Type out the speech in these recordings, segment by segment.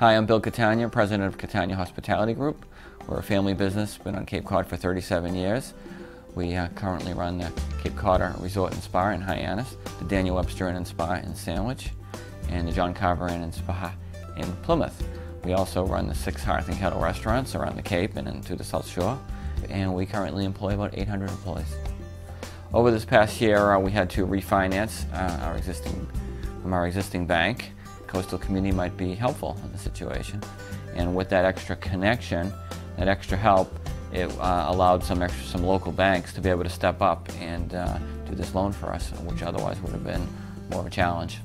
Hi, I'm Bill Catania, President of Catania Hospitality Group. We're a family business, been on Cape Cod for 37 years. We currently run the Cape Cod Resort and Spa in Hyannis, the Daniel Webster Inn and Spa in Sandwich, and the John Carver Inn and Spa in Plymouth. We also run the 6 Hearth and Kettle restaurants around the Cape and into the South Shore, and we currently employ about 800 employees. Over this past year, we had to refinance from our existing bank. Coastal Community might be helpful in the situation, and with that extra connection, that extra help, it allowed some local banks to be able to step up and do this loan for us, which otherwise would have been more of a challenge.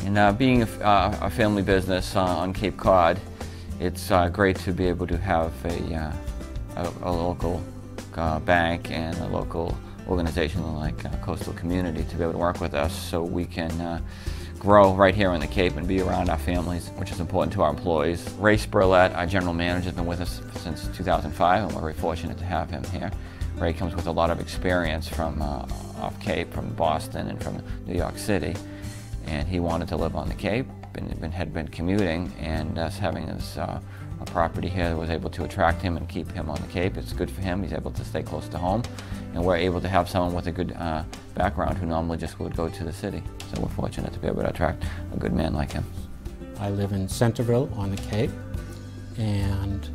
And being a family business on Cape Cod, it's great to be able to have a local bank and a local organization like Coastal Community to be able to work with us so we can grow right here on the Cape and be around our families, which is important to our employees. Ray Spurlett, our general manager, has been with us since 2005, and we're very fortunate to have him here. Ray comes with a lot of experience from off Cape, from Boston and from New York City, and he wanted to live on the Cape and had been commuting, and us having this a property here was able to attract him and keep him on the Cape. It's good for him. He's able to stay close to home, and we're able to have someone with a good background who normally just would go to the city. So we're fortunate to be able to attract a good man like him. I live in Centerville on the Cape, and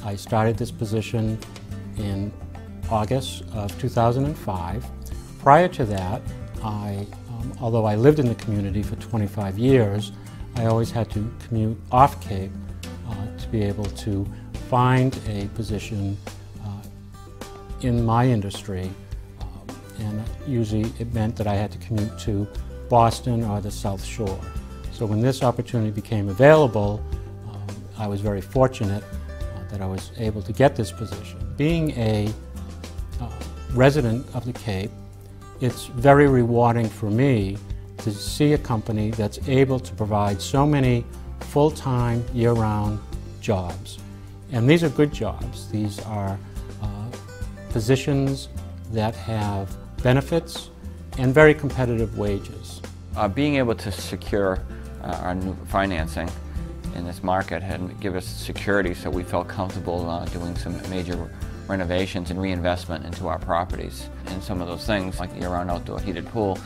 I started this position in August of 2005. Prior to that, although I lived in the community for 25 years, I always had to commute off Cape to be able to find a position in my industry, and usually it meant that I had to commute to Boston or the South Shore. So when this opportunity became available, I was very fortunate that I was able to get this position. Being a resident of the Cape, it's very rewarding for me to see a company that's able to provide so many full-time, year-round jobs. And these are good jobs. These are positions that have benefits and very competitive wages. Being able to secure our new financing in this market had given us security, so we felt comfortable doing some major renovations and reinvestment into our properties. And some of those things, like the year-round outdoor heated pool,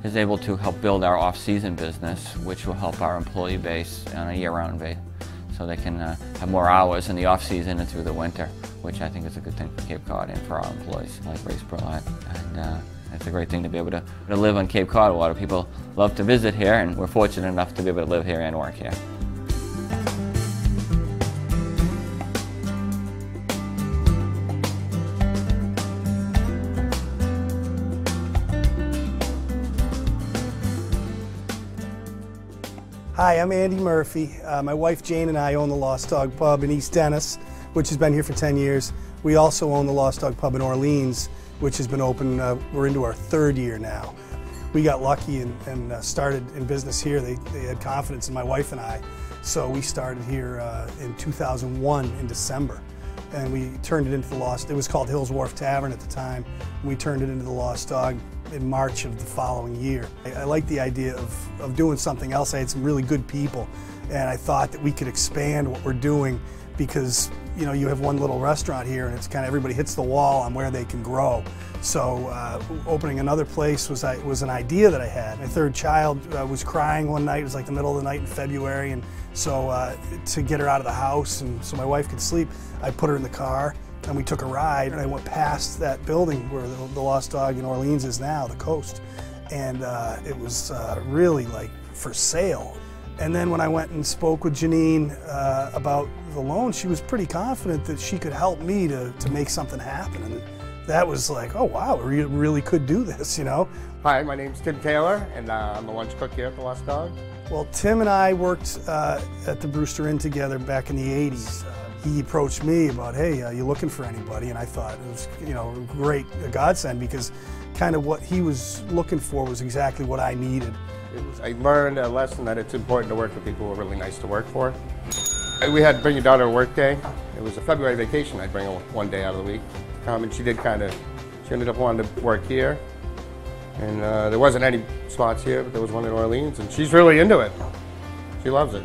is able to help build our off-season business, which will help our employee base on a year-round basis, so they can have more hours in the off-season and through the winter, which I think is a good thing for Cape Cod and for our employees, like Ray Spurlett. And it's a great thing to be able to live on Cape Cod. A lot of people love to visit here, and we're fortunate enough to be able to live here and work here. Hi, I'm Andy Murphy. My wife Jane and I own the Lost Dog Pub in East Dennis, which has been here for 10 years. We also own the Lost Dog Pub in Orleans, which has been open, we're into our 3rd year now. We got lucky and started in business here. They had confidence in my wife and I. So we started here in 2001 in December. And we turned it into the Lost, it was called Hills Wharf Tavern at the time. We turned it into the Lost Dog in March of the following year. I like the idea of doing something else. I had some really good people, and I thought that we could expand what we're doing, because you know, you have one little restaurant here and it's kind of everybody hits the wall on where they can grow. So opening another place was an idea that I had. My 3rd child was crying one night. It was like the middle of the night in February, and so to get her out of the house and so my wife could sleep, I put her in the car and we took a ride, and I went past that building where the Lost Dog in Orleans is now, the Coast, and it was really like for sale. And then when I went and spoke with Janine about the loan, she was pretty confident that she could help me to make something happen. And that was like, oh wow, we really could do this, you know? Hi, my name's Tim Taylor, and I'm the lunch cook here at the Lost Dog. Well, Tim and I worked at the Brewster Inn together back in the 80s. He approached me about, hey, are you looking for anybody? And I thought it was, you know, great, a godsend, because kind of what he was looking for was exactly what I needed. I learned a lesson that it's important to work with people who are really nice to work for. We had to bring your daughter a work day. It was a February vacation. I'd bring her one day out of the week. And she ended up wanting to work here. And there wasn't any spots here, but there was one in Orleans, and she's really into it. She loves it.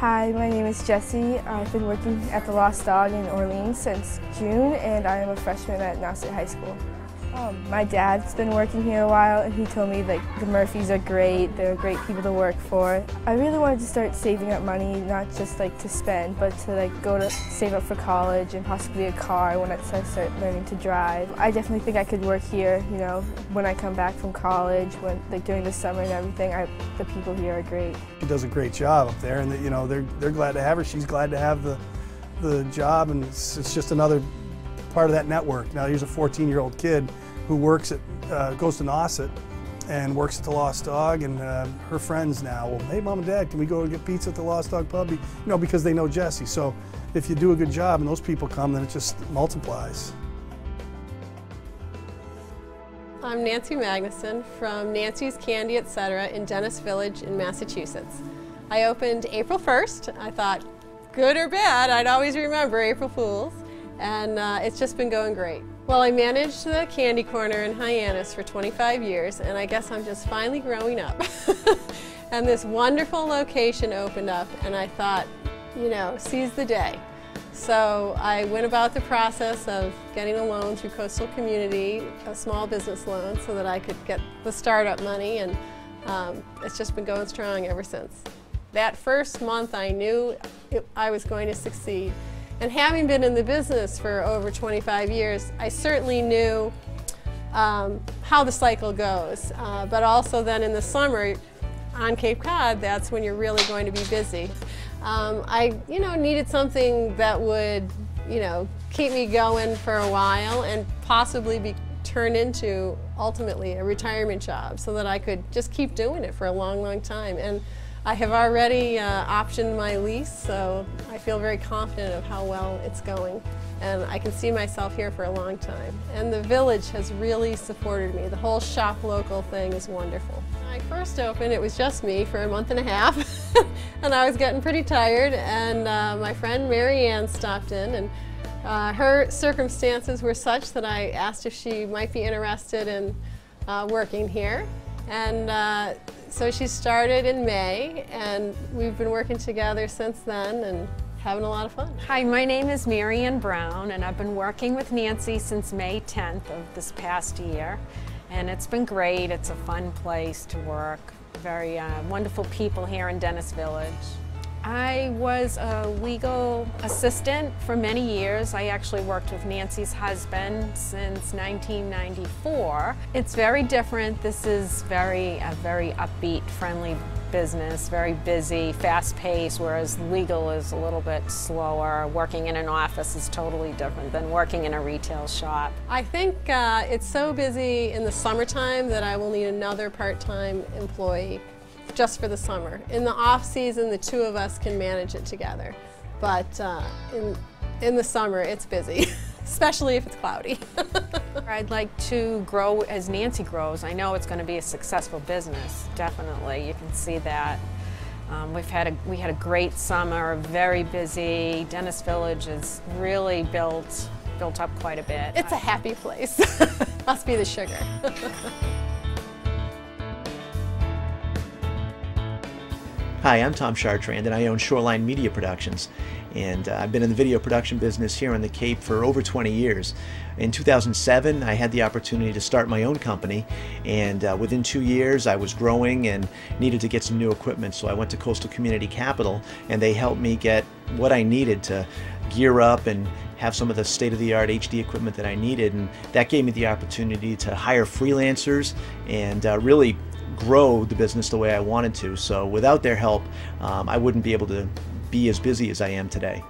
Hi, my name is Jessie. I've been working at the Lost Dog in Orleans since June, and I am a freshman at Nauset High School. My dad's been working here a while, and he told me like the Murphys are great, they're great people to work for. I really wanted to start saving up money, not just like to spend, but to like go to save up for college and possibly a car when I start learning to drive. I definitely think I could work here, you know, when I come back from college, when like during the summer and everything. The people here are great. She does a great job up there, and you know they're glad to have her. She's glad to have the job, and it's just another part of that network. Now here's a 14-year-old kid who works at, goes to Nauset and works at the Lost Dog, and her friends now, well, hey Mom and Dad, can we go get pizza at the Lost Dog Pub? You know, because they know Jessie. So if you do a good job and those people come, then it just multiplies. I'm Nancy Magnuson from Nancy's Candy Etc. in Dennis Village in Massachusetts. I opened April 1st. I thought, good or bad, I'd always remember April Fools, and it's just been going great. Well, I managed the candy corner in Hyannis for 25 years, and I guess I'm just finally growing up. And this wonderful location opened up, and I thought, you know, seize the day. So I went about the process of getting a loan through Coastal Community, a small business loan, so that I could get the startup money, and it's just been going strong ever since. That first month I knew I was going to succeed. And having been in the business for over 25 years, I certainly knew how the cycle goes. But also then in the summer on Cape Cod, that's when you're really going to be busy. I needed something that would keep me going for a while and possibly turn into ultimately a retirement job so that I could just keep doing it for a long, long time. And I have already optioned my lease, so I feel very confident of how well it's going. And I can see myself here for a long time. And the village has really supported me. The whole shop local thing is wonderful. When I first opened, it was just me for a month and a half. And I was getting pretty tired, and my friend Mary Ann stopped in, and her circumstances were such that I asked if she might be interested in working here. And so she started in May, and we've been working together since then and having a lot of fun. Hi, my name is Mary Ann Brown, and I've been working with Nancy since May 10th of this past year. And it's been great. It's a fun place to work. Very wonderful people here in Dennis Village. I was a legal assistant for many years. I actually worked with Nancy's husband since 1994. It's very different. This is a very upbeat, friendly business, very busy, fast-paced, whereas legal is a little bit slower. Working in an office is totally different than working in a retail shop. I think it's so busy in the summertime that I will need another part-time employee just for the summer. In the off-season, the two of us can manage it together. But in the summer, it's busy, especially if it's cloudy. I'd like to grow as Nancy grows. I know it's going to be a successful business, definitely. You can see that. We had a great summer, very busy. Dennis Village is really built up quite a bit. It's a happy place. Must be the sugar. Hi, I'm Tom Chartrand, and I own Shoreline Media Productions. And I've been in the video production business here on the Cape for over 20 years. In 2007, I had the opportunity to start my own company, and within 2 years I was growing and needed to get some new equipment, so I went to Coastal Community Capital, and they helped me get what I needed to gear up and have some of the state-of-the-art HD equipment that I needed, and that gave me the opportunity to hire freelancers and really grow the business the way I wanted to. So without their help, I wouldn't be able to be as busy as I am today.